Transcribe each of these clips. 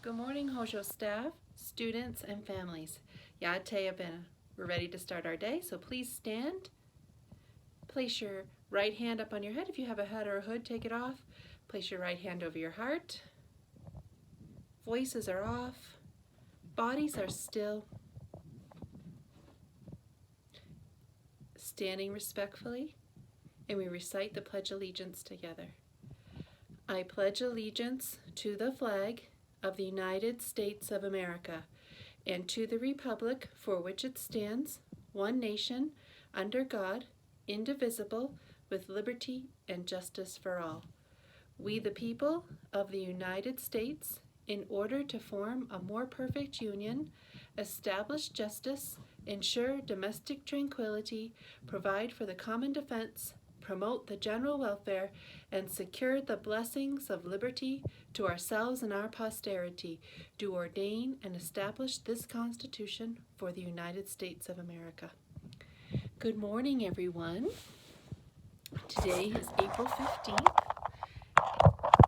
Good morning, Hojo staff, students, and families. Yate bene. We're ready to start our day, so please stand. Place your right hand up on your head. If you have a hat or a hood, take it off. Place your right hand over your heart. Voices are off. Bodies are still. Standing respectfully, and we recite the Pledge of Allegiance together. I pledge allegiance to the flag of the United States of America and to the republic for which it stands, one nation, under God, indivisible, with liberty and justice for all. We, the people of the United States, in order to form a more perfect union, establish justice, ensure domestic tranquility, provide for the common defense, promote the general welfare, and secure the blessings of liberty to ourselves and our posterity, do ordain and establish this Constitution for the United States of America. Good morning, everyone. Today is April 15th,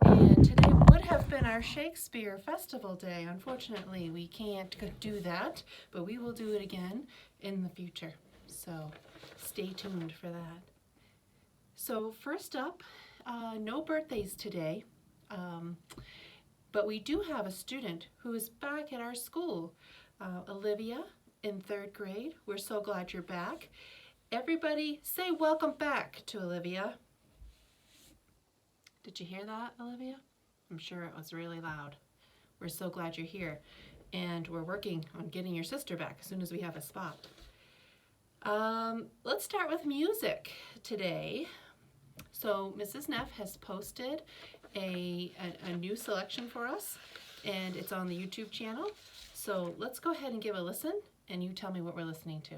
and today would have been our Shakespeare Festival Day. Unfortunately, we can't do that, but we will do it again in the future, so stay tuned for that. So first up, no birthdays today, but we do have a student who is back at our school, Olivia in 3rd grade. We're so glad you're back. Everybody say welcome back to Olivia. Did you hear that, Olivia? I'm sure it was really loud. We're so glad you're here, and we're working on getting your sister back as soon as we have a spot. Let's start with music today. So Mrs. Neff has posted a new selection for us, and it's on the YouTube channel. So let's go ahead and give a listen, and you tell me what we're listening to.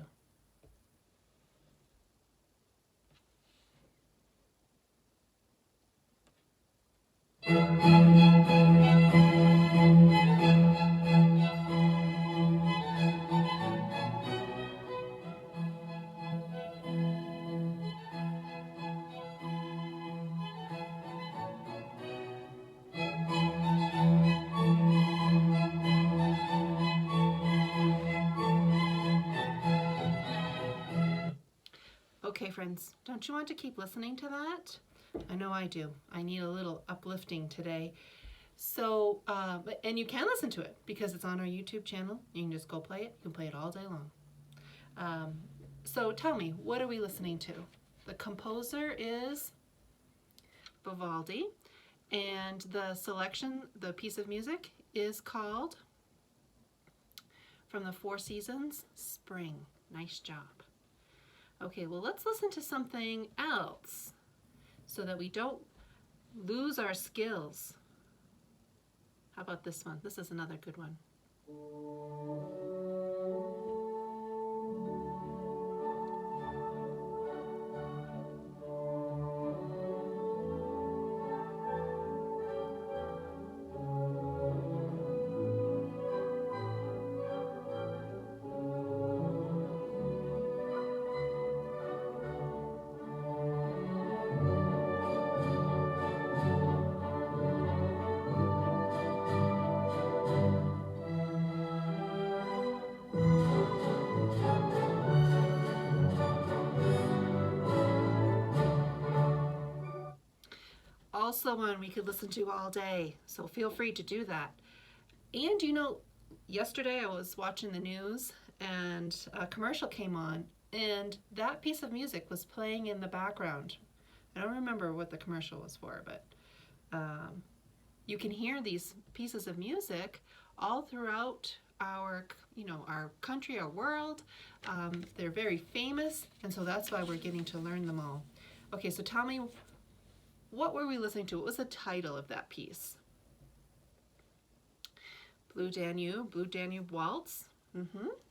Okay, friends, don't you want to keep listening to that? I know I do. I need a little uplifting today. So, and you can listen to it because it's on our YouTube channel. You can just go play it. You can play it all day long. So tell me, what are we listening to? The composer is Vivaldi, and the selection, the piece of music, is called From the Four Seasons, Spring. Nice job. Okay, well, let's listen to something else so that we don't lose our skills. How about this one? This is another good one. Also one we could listen to all day, so feel free to do that. And you know, yesterday I was watching the news and a commercial came on, and that piece of music was playing in the background. I don't remember what the commercial was for, but you can hear these pieces of music all throughout our country, our world. They're very famous, and so that's why we're getting to learn them all. Okay, so tell me, what were we listening to? What was the title of that piece? Blue Danube Waltz.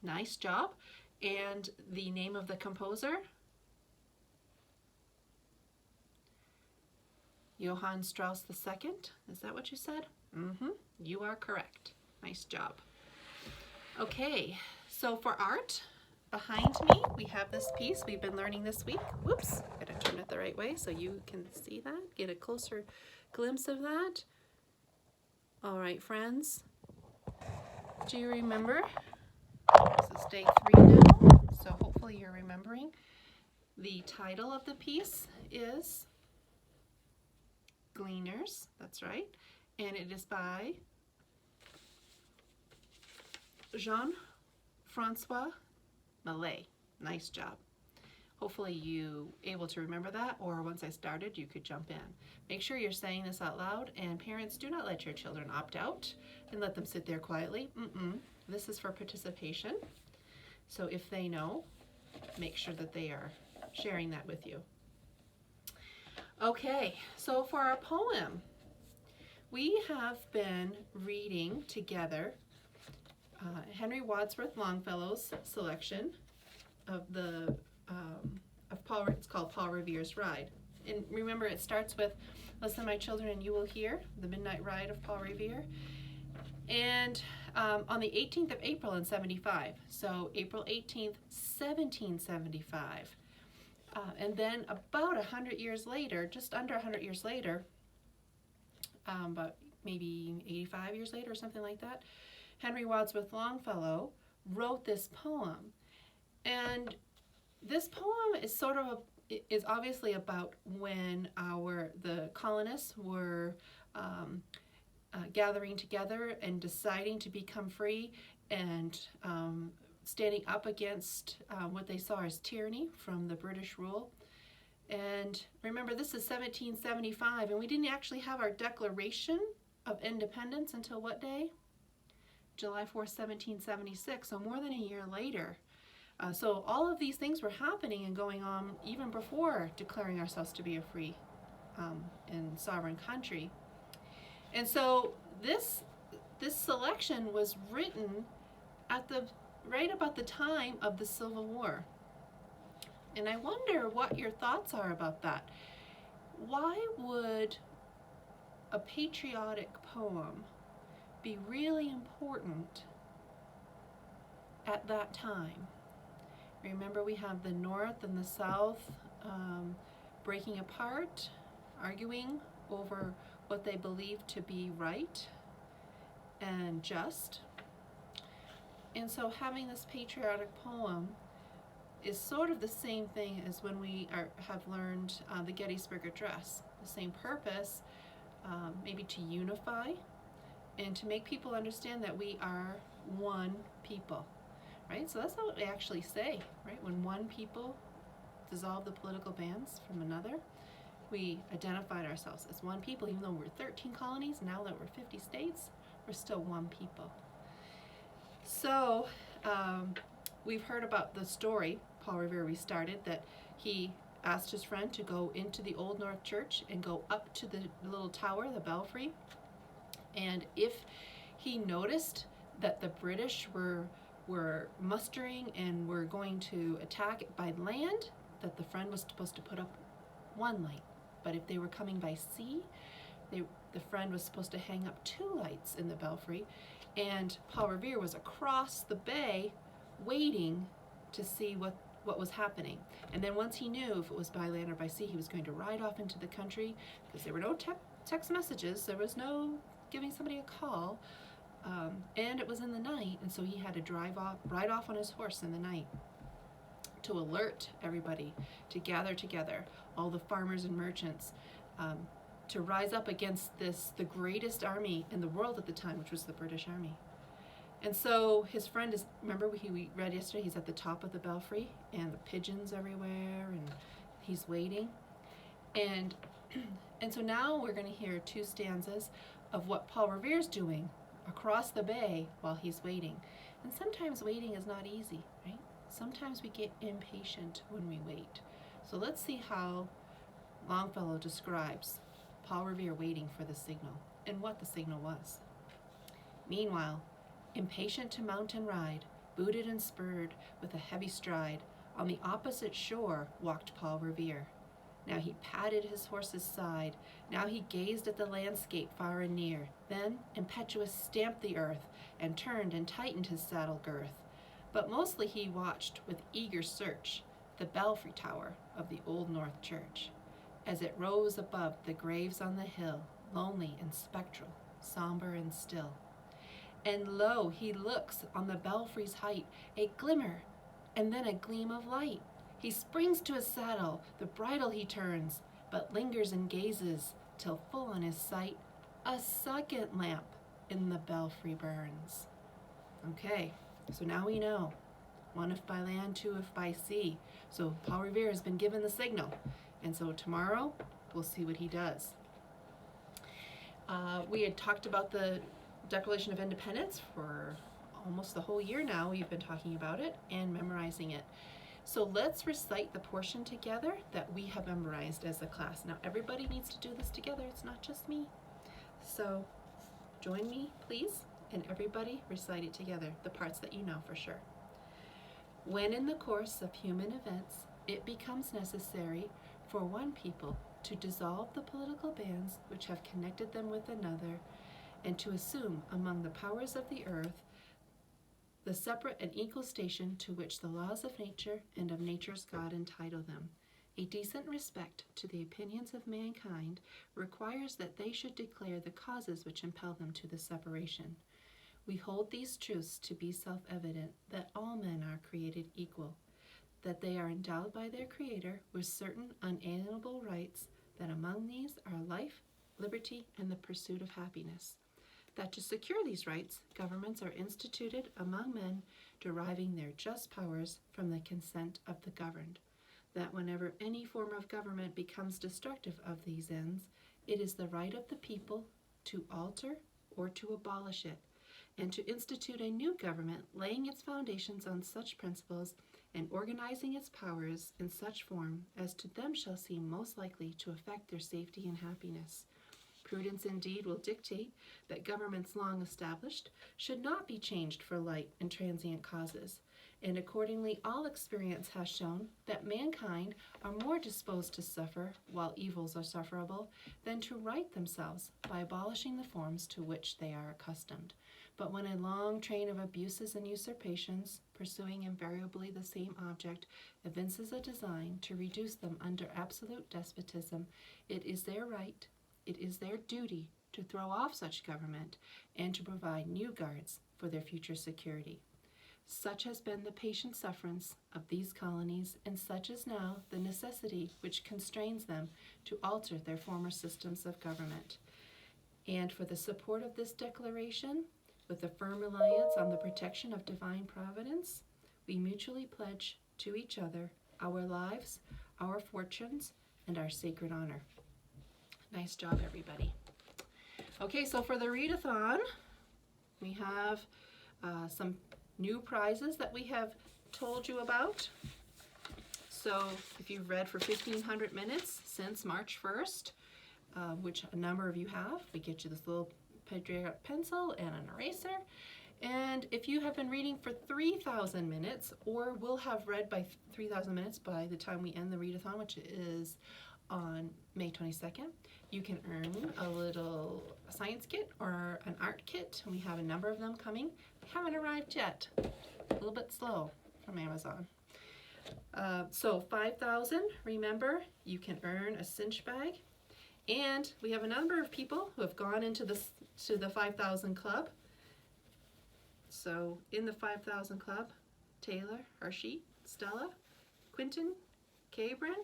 Nice job. And the name of the composer? Johann Strauss II. Is that what you said? You are correct. Nice job. Okay, so for art, behind me, we have this piece we've been learning this week. Whoops, gotta turn it the right way so you can see that, get a closer glimpse of that. All right, friends, Do you remember? This is day 3 now, so hopefully you're remembering. The title of the piece is Gleaners, that's right, and it is by Jean-Francois Millet. Nice job. Hopefully you able to remember that, or once I started you could jump in. Make sure you're saying this out loud, and parents, do not let your children opt out and let them sit there quietly. This is for participation. So if they know, make sure that they are sharing that with you. Okay, so for our poem, we have been reading together Henry Wadsworth Longfellow's selection of the it's called Paul Revere's Ride. And remember, it starts with, "Listen, my children, and you will hear the Midnight Ride of Paul Revere." And on the 18th of April in 75, so April 18th, 1775. And then about 100 years later, just under 100 years later, but maybe 85 years later or something like that, Henry Wadsworth Longfellow wrote this poem. And this poem is is obviously about when the colonists were gathering together and deciding to become free and standing up against what they saw as tyranny from the British rule. And remember, this is 1775, and we didn't actually have our Declaration of Independence until what day? July 4th, 1776, so more than a year later. So all of these things were happening and going on even before declaring ourselves to be a free and sovereign country. And so this selection was written at right about the time of the Civil War. And I wonder what your thoughts are about that. Why would a patriotic poem be really important at that time? Remember, we have the North and the South breaking apart, arguing over what they believe to be right and just. And so having this patriotic poem is sort of the same thing as when we have learned the Gettysburg Address. The same purpose, maybe to unify and to make people understand that we are one people. Right? So that's what we actually say, right? When one people dissolve the political bands from another, we identified ourselves as one people. Even though we're 13 colonies, now that we're 50 states, we're still one people. So we've heard about the story, Paul Revere restarted, that he asked his friend to go into the Old North Church and go up to the little tower, the belfry, and if he noticed that the British were mustering and were going to attack it by land, that the friend was supposed to put up one light. But if they were coming by sea, the friend was supposed to hang up 2 lights in the belfry. And Paul Revere was across the bay waiting to see what was happening. And then once he knew if it was by land or by sea, he was going to ride off into the country, because there were no text messages, there was no giving somebody a call. And it was in the night, and so he had to ride off on his horse in the night to alert everybody to gather together, all the farmers and merchants, to rise up against the greatest army in the world at the time, which was the British Army. And so his friend is, remember we read yesterday, he's at the top of the belfry, and the pigeons everywhere, and he's waiting. And so now we're going to hear 2 stanzas of what Paul Revere's doing across the bay while he's waiting. And sometimes waiting is not easy, right? Sometimes we get impatient when we wait. So let's see how Longfellow describes Paul Revere waiting for the signal and what the signal was. Meanwhile, impatient to mount and ride, booted and spurred with a heavy stride, on the opposite shore walked Paul Revere. Now he patted his horse's side, now he gazed at the landscape far and near, then impetuous stamped the earth, and turned and tightened his saddle girth. But mostly he watched with eager search the belfry tower of the Old North Church, as it rose above the graves on the hill, lonely and spectral, somber and still. And lo, he looks on the belfry's height, a glimmer, and then a gleam of light. He springs to his saddle, the bridle he turns, but lingers and gazes, till full on his sight a second lamp in the belfry burns. Okay, so now we know. One if by land, two if by sea. So Paul Revere has been given the signal. And so tomorrow, we'll see what he does. We had talked about the Declaration of Independence for almost the whole year now. We've been talking about it and memorizing it. So let's recite the portion together that we have memorized as a class. Now everybody needs to do this together. It's not just me. So join me, please, and everybody recite it together, the parts that you know for sure. When in the course of human events it becomes necessary for one people to dissolve the political bands which have connected them with another, and to assume among the powers of the earth the separate and equal station to which the laws of nature and of nature's God entitle them, a decent respect to the opinions of mankind requires that they should declare the causes which impel them to the separation. We hold these truths to be self-evident, that all men are created equal, that they are endowed by their Creator with certain unalienable rights, that among these are life, liberty, and the pursuit of happiness, that to secure these rights, governments are instituted among men, deriving their just powers from the consent of the governed, that whenever any form of government becomes destructive of these ends, it is the right of the people to alter or to abolish it, and to institute a new government, laying its foundations on such principles and organizing its powers in such form as to them shall seem most likely to affect their safety and happiness. Prudence indeed will dictate that governments long established should not be changed for light and transient causes, and accordingly all experience has shown that mankind are more disposed to suffer while evils are sufferable than to right themselves by abolishing the forms to which they are accustomed. But when a long train of abuses and usurpations, pursuing invariably the same object, evinces a design to reduce them under absolute despotism, it is their right, it is their duty to throw off such government and to provide new guards for their future security. Such has been the patient sufferance of these colonies, and such is now the necessity which constrains them to alter their former systems of government. And for the support of this declaration, with a firm reliance on the protection of divine providence, we mutually pledge to each other our lives, our fortunes, and our sacred honor. Nice job, everybody. Okay, so for the readathon, we have some new prizes that we have told you about. So if you've read for 1,500 minutes since March 1st, which a number of you have, we get you this little Patriot pencil and an eraser. And if you have been reading for 3,000 minutes, or will have read by 3,000 minutes by the time we end the readathon, which is on May 22nd, you can earn a little science kit or an art kit. We have a number of them coming. They haven't arrived yet. A little bit slow from Amazon. So 5,000, remember, you can earn a cinch bag. And we have a number of people who have gone into the 5,000 club. So in the 5,000 club, Taylor, Hershey, Stella, Quentin, Cabrin.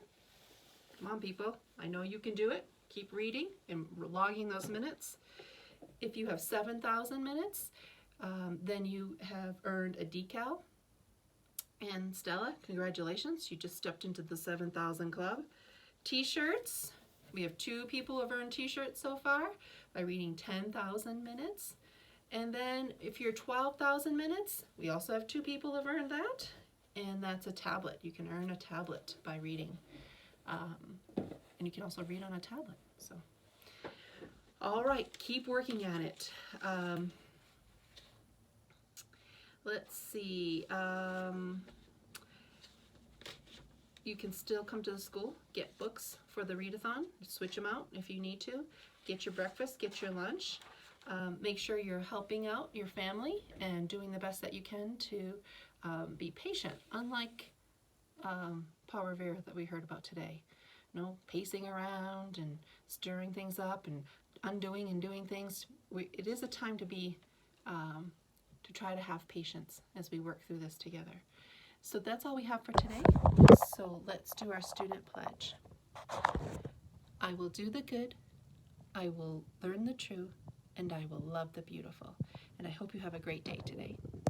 Come on, people. I know you can do it. Keep reading and logging those minutes. If you have 7,000 minutes, then you have earned a decal. And Stella, congratulations. You just stepped into the 7,000 club. T-shirts. We have 2 people who have earned t-shirts so far by reading 10,000 minutes. And then if you're 12,000 minutes, we also have 2 people who have earned that. And that's a tablet. You can earn a tablet by reading. And you can also read on a tablet. So, all right, keep working at it. Let's see. You can still come to the school, get books for the readathon, switch them out if you need to, get your breakfast, get your lunch. Make sure you're helping out your family and doing the best that you can to be patient, unlike Paul Revere that we heard about today. You know, pacing around and stirring things up and undoing and doing things. It is a time to be to try to have patience as we work through this together. So that's all we have for today. So let's do our student pledge. I will do the good, I will learn the true, and I will love the beautiful. And I hope you have a great day today.